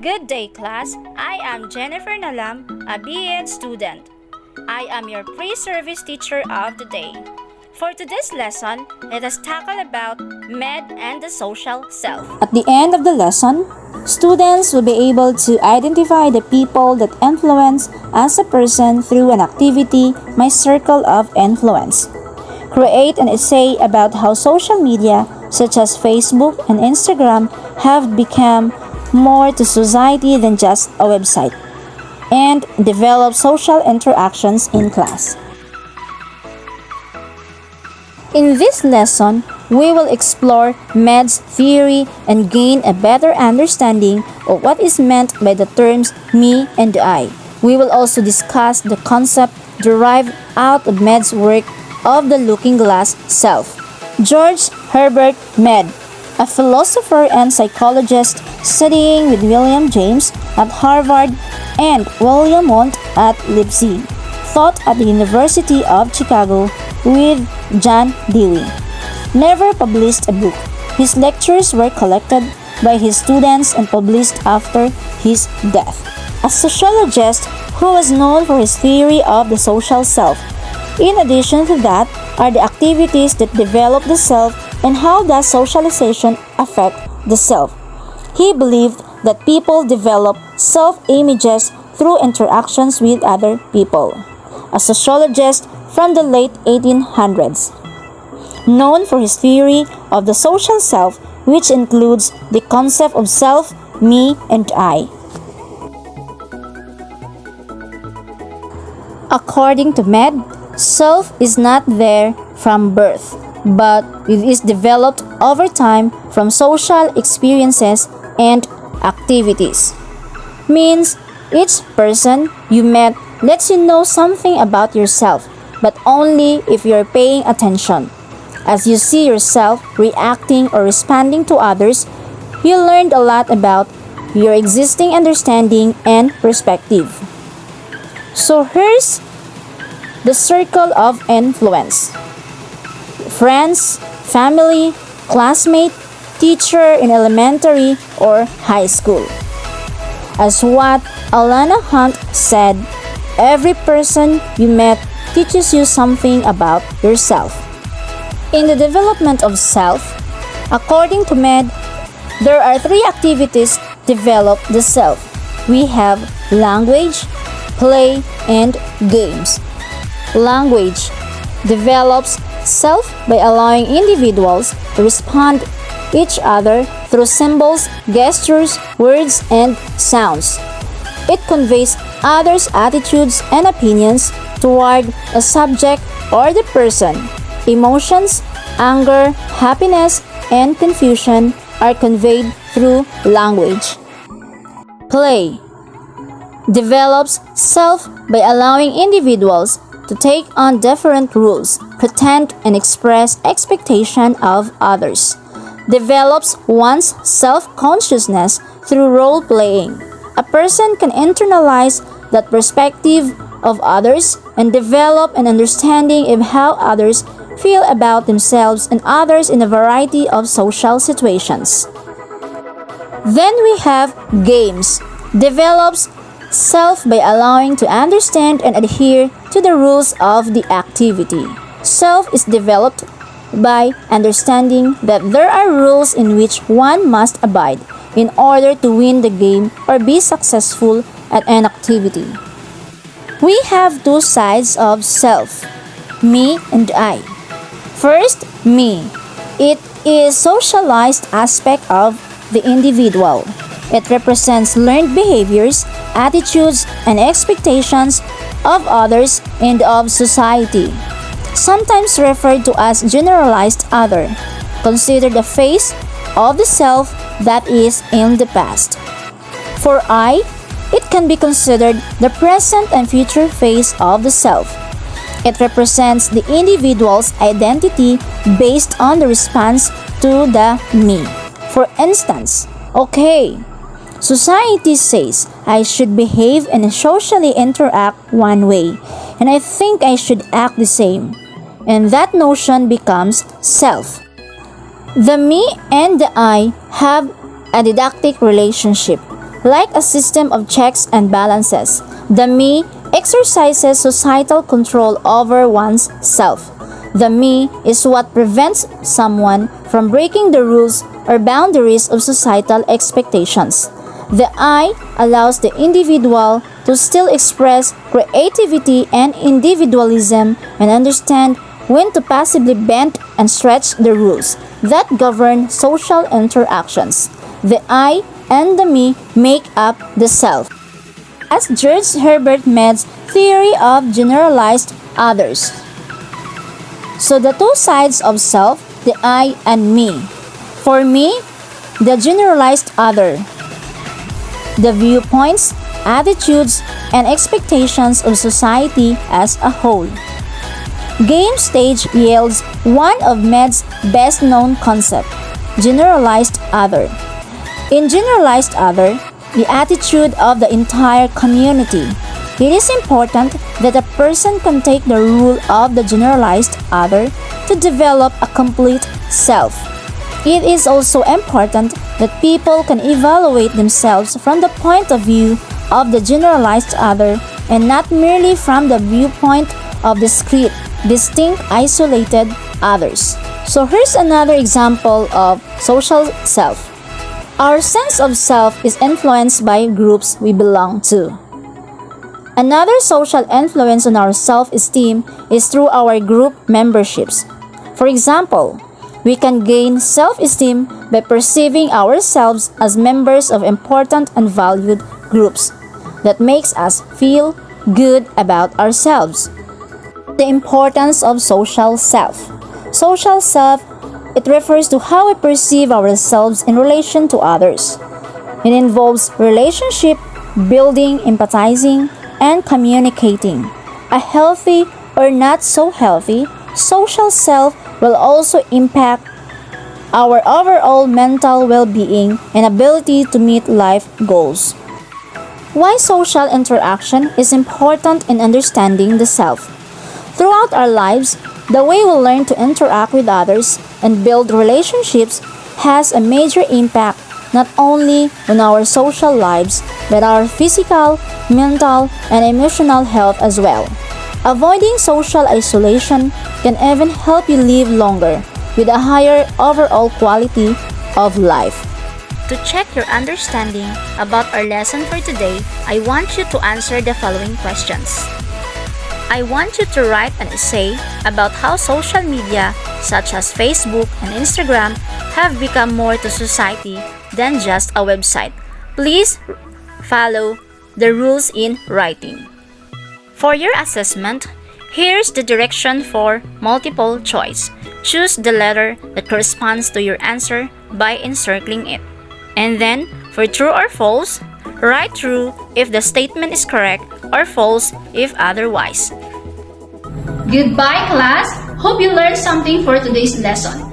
Good day, class. I am Jennifer Nalam, a B.Ed student. I am your pre-service teacher of the day. For today's lesson, let us tackle about Mead and the social self. At the end of the lesson, students will be able to identify the people that influence as a person through an activity, My Circle of Influence. Create an essay about how social media, such as Facebook and Instagram, have become more to society than just a website, and develop social interactions in class. In this lesson, we will explore Mead's theory and gain a better understanding of what is meant by the terms me and I. We will also discuss the concept derived out of Mead's work of the looking glass self. George Herbert Mead, a philosopher and psychologist studying with William James at Harvard and William Wundt at Leipzig, taught at the University of Chicago with John Dewey. Never published a book. His lectures were collected by his students and published after his death. A sociologist who was known for his theory of the social self. In addition to that are the activities that develop the self and how does socialization affect the self. He believed that people develop self-images through interactions with other people. A sociologist from the late 1800s, known for his theory of the social self, which includes the concept of self, me, and I. According to Mead, self is not there from birth, but it is developed over time from social experiences and activities. Means each person you met lets you know something about yourself, but only if you're paying attention. As you see yourself reacting or responding to others, you learned a lot about your existing understanding and perspective. So here's the circle of influence. Friends, family, classmate, teacher in elementary or high school. As what Alana Hunt said, every person you met teaches you something about yourself. In the development of self, according to Mead, there are three activities develop the self. We have language, play, and games. Language develops self by allowing individuals to respond each other through symbols, gestures, words, and sounds. It conveys others' attitudes and opinions toward a subject or the person. Emotions, anger, happiness, and confusion are conveyed through language. Play develops self by allowing individuals to take on different roles, pretend, and express expectation of others. Develops one's self-consciousness through role-playing. A person can internalize that perspective of others and develop an understanding of how others feel about themselves and others in a variety of social situations. Then we have games. Develops self by allowing to understand and adhere to the rules of the activity. Self is developed by understanding that there are rules in which one must abide in order to win the game or be successful at an activity. We have two sides of self, me and I. First, me. It is socialized aspect of the individual. It represents learned behaviors, attitudes, and expectations of others and of society. Sometimes referred to as generalized other, considered the phase of the self that is in the past. For I, it can be considered the present and future phase of the self. It represents the individual's identity based on the response to the me. For instance, okay, society says I should behave and socially interact one way, and I think I should act the same. And that notion becomes self. The me and the I have a didactic relationship. like a system of checks and balances. The me exercises societal control over one's self. The me is what prevents someone from breaking the rules or boundaries of societal expectations. The I allows the individual to still express creativity and individualism and understand when to passively bend and stretch the rules that govern social interactions. The I and the me make up the self. As George Herbert Mead's theory of generalized others. So the two sides of self, the I and me. For me, the generalized other. The viewpoints, attitudes, and expectations of society as a whole. Game stage yields one of Mead's best-known concepts, generalized other. In generalized other, the attitude of the entire community. It is important that a person can take the rule of the generalized other to develop a complete self. It is also important that people can evaluate themselves from the point of view of the generalized other and not merely from the viewpoint of discrete, distinct, isolated others. So here's another example of social self. Our sense of self is influenced by groups we belong to. Another social influence on our self-esteem is through our group memberships. For example, we can gain self-esteem by perceiving ourselves as members of important and valued groups that makes us feel good about ourselves. The importance of social self. Social self, it refers to how we perceive ourselves in relation to others. It involves relationship, building, empathizing, and communicating. A healthy or not so healthy social self will also impact our overall mental well-being and ability to meet life goals. Why social interaction is important in understanding the self. Throughout our lives, the way we learn to interact with others and build relationships has a major impact not only on our social lives but our physical, mental, and emotional health as well. Avoiding social isolation can even help you live longer with a higher overall quality of life. To check your understanding about our lesson for today, I want you to answer the following questions. I want you to write an essay about how social media, such as Facebook and Instagram, have become more to society than just a website. Please follow the rules in writing. For your assessment, here's the direction for multiple choice. Choose the letter that corresponds to your answer by encircling it. And then, for true or false, write true if the statement is correct or false if otherwise. Goodbye, class! Hope you learned something for today's lesson.